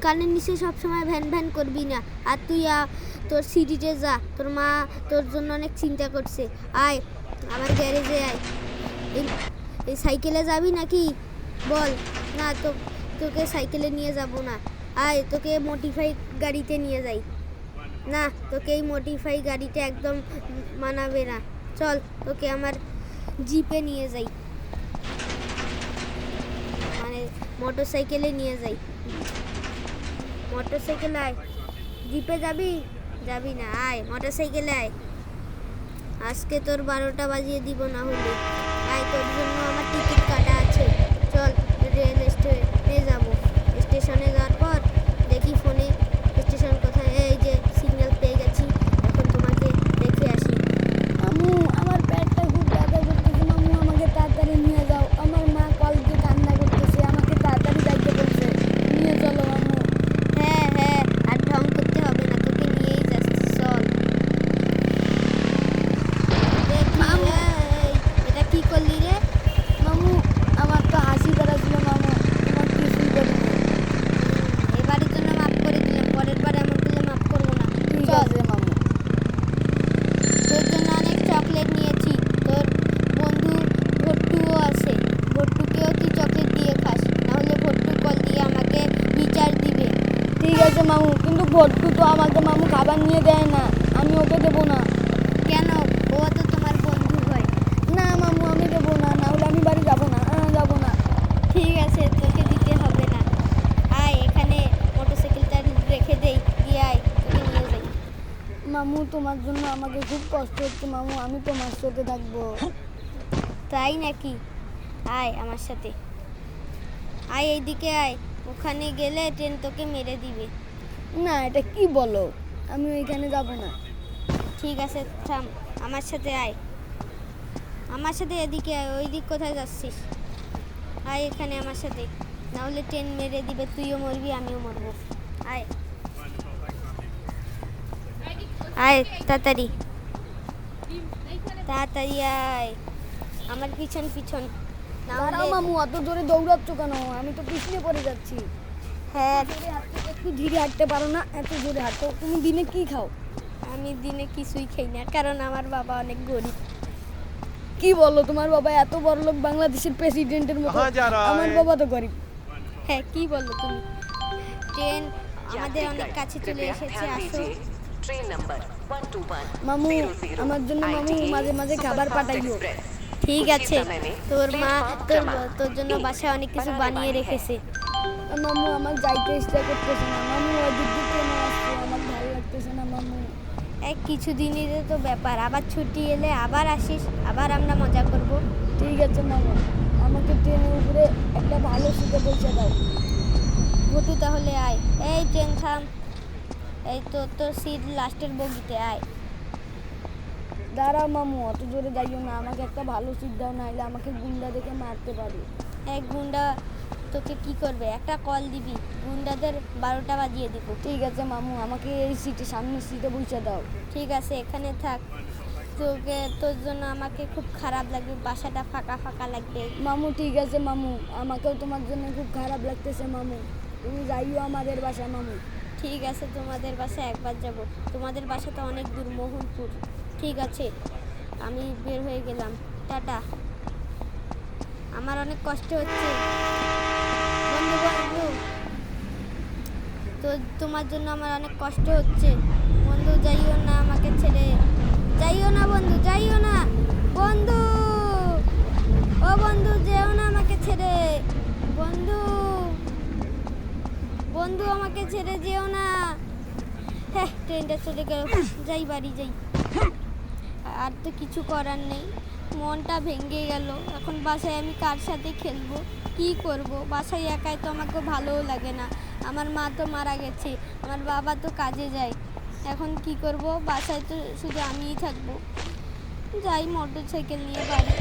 কানের নিচে সবসময় ভ্যান ভ্যান করবি না। আর তুই তোর সিটিতে যা, তোর মা তোর জন্য অনেক চিন্তা করছে। আয় আমার গ্যারেজে আয়। এই সাইকেলে যাবি নাকি বল? না তোকে সাইকেলে নিয়ে যাব না। আয় তোকে মডিফাই গাড়িতে নিয়ে যাই। না, তোকে এই মডিফাই গাড়িতে একদম মানাবে না। চল তোকে আমার জিপে নিয়ে যাই, মানে মোটর সাইকেলে নিয়ে যাই। মোটর সাইকেলে আয়। জিপে যাবি না, আয় মোটর সাইকেলে আয়। আজকে তোর 12টা বাজিয়ে দিব না হলে। আয়, তোর জন্য আমার টিকিট কাটা আছে। চল রেল স্টেশনে যাব। স্টেশনে যাওয়ার পর দেখি ফোনে স্টেশন কোথায়। এই যে সিগন্যাল পেয়ে গেছি, এখন তোমাকে দেখে আসি। আম্মু, আমার পেটটা খুব ব্যথা করতেছে। আম্মু, আমাকে তাড়াতাড়ি নিয়ে যাও। আমার মা কল দিয়ে কান্না করতেছে, আমাকে তাড়াতাড়ি যাইতে বলছে। নিয়ে চলো আম্মু। হ্যাঁ হ্যাঁ, আর ঢং করতে হবে না, তোকে নিয়েই যাচ্ছি। চল। এটা কি করলি রে? মামু, আমার তো হাসি বেড়াচ্ছিল। মামু, তোমার কিছুই করিনি। এবারের জন্য মাফ করে দিলাম, পরের বার এমন করলে মাফ করবো না। ঠিক আছে মামু। তোর জন্য অনেক চকলেট নিয়েছি। তোর বন্ধু ভট্টুও আছে, ভট্টুকেও তুই চকলেট দিয়ে খাস, নাহলে ভট্টু কল দিয়ে আমাকে বিচার দিবে। ঠিক আছে মামু, কিন্তু ভট্টু তো আমাকে মামু খাবার নিয়ে দেয় না। আমি ওকে দেবো না। কেন? ও তো তোমার বন্ধু হয়। না মামু, আমি দেবো না, নাহলে আমি বাড়ি যাবো না। যাবো না। ঠিক আছে, তোকে দিতে হবে না। আয় এখানে মোটরসাইকেলটা রেখে দেই, দিয়ে আয়, তোকে নিয়ে যাই। মামু, তোমার জন্য আমাকে খুব কষ্ট হচ্ছে। মামু, আমি তোমার সাথে থাকবো। তাই নাকি? আয় আমার সাথে, আয় এইদিকে আয়। ওখানে গেলে ট্রেন তোকে মেরে দিবে। না, এটা কি বলো? আমি ওইখানে যাব না। ঠিক আছে থাম, আমার সাথে আয়। আমার সাথে এদিকে আয়। ওই দিক কোথায় যাচ্ছিস? আয় এখানে আমার সাথে, নাহলে ট্রেন মেরে দিবে, তুইও মরবি আমিও মরবো। আয় আয় তাড়াতাড়ি, তাড়াতাড়ি আয় আমার পিছন পিছন। দাঁড়াও মামু, অত জোরে দৌড়াচ্ছ কেন? আমি তো পিছনে পড়ে যাচ্ছি। হ্যাঁ, একটু ধীরে হাঁটতে পারো না? এত জোরে হাঁটো। তুমি দিনে কি খাও? আমি দিনে কিছুই খাই না, কারণ আমার বাবা অনেক গরিব। কি বলো? তোমার বাবা এত বড় লোক, বাংলাদেশের প্রেসিডেন্টের মতো। আমার বাবা তো গরিব। হ্যাঁ, কি বলো তুমি? ট্রেন আমাদের অনেক কাছে চলে এসেছে, আসো। মামু, আমার জন্য মামু মাঝে মাঝে খাবার পাঠাইও। ঠিক আছে, তোর মা তোর জন্য বাসায় অনেক কিছু বানিয়ে রেখেছে। মামু, আমার যাইতে ইচ্ছা করতেছে না। মামু, ওদিক দিয়ে ট্রেন আসছে, আমার ভালো লাগতেছে না মামু। এক কিছুদিনের তো ব্যাপার, আবার ছুটি এলে আবার আসিস, আবার আমরা মজা করব। ঠিক আছে মামু, আমাকে ট্রেনের উপরে একটা ভালো সিটে বসে দাও। ভটু তাহলে আয়। এই ট্রেন থাম, এই তোর সিট লাস্টের বগিতে, আয়। দাঁড়াও মামু, অত জোরে যাইও না। আমাকে একটা ভালো সিট দাও, নাহলে আমাকে গুন্ডা দেখে মারতে পারে। এক গুন্ডা তোকে কি করবে? একটা কল দিবি, গুন্ডাদের 12টা বাজিয়ে দিব। ঠিক আছে মামু, আমাকে এই সিটে, সামনের সিটে বসে দাও। ঠিক আছে, এখানে থাক। তোর জন্য আমাকে খুব খারাপ লাগবে, বাসাটা ফাঁকা ফাঁকা লাগবে। মামু, ঠিক আছে মামু, আমাকেও তোমার জন্য খুব খারাপ লাগতেছে মামু। তুমি যাইও আমাদের বাসা মামু। ঠিক আছে, তোমাদের বাসায় একবার যাব। তোমাদের বাসা তো অনেক দূর, মোহনপুর। ঠিক আছে, আমি বের হয়ে গেলাম, টাটা। আমার অনেক কষ্ট হচ্ছে বন্ধু, বন্ধু তো তোমার জন্য আমার অনেক কষ্ট হচ্ছে বন্ধু। যাইও না আমাকে ছেড়ে, যাইও না বন্ধু, যাইও না বন্ধু। ও বন্ধু, যেও না আমাকে ছেড়ে। বন্ধু, বন্ধু আমাকে ছেড়ে যেও না। হ্যাঁ, ট্রেনটা চলে গেল, যাই বাড়ি যাই। আর তো কিছু করার নেই, মনটা ভেঙে গেল। এখন বাসায় আমি কার সাথে খেলবো, কি করব? বাসায় একাই তো আমাকে ভালোও লাগে না। আমার মা তো মারা গেছে, আমার বাবা তো কাজে যায়। এখন কি করব? বাসায় তো শুধু আমিই থাকবো। যাই মোটর সাইকেল নিয়ে বাড়ি।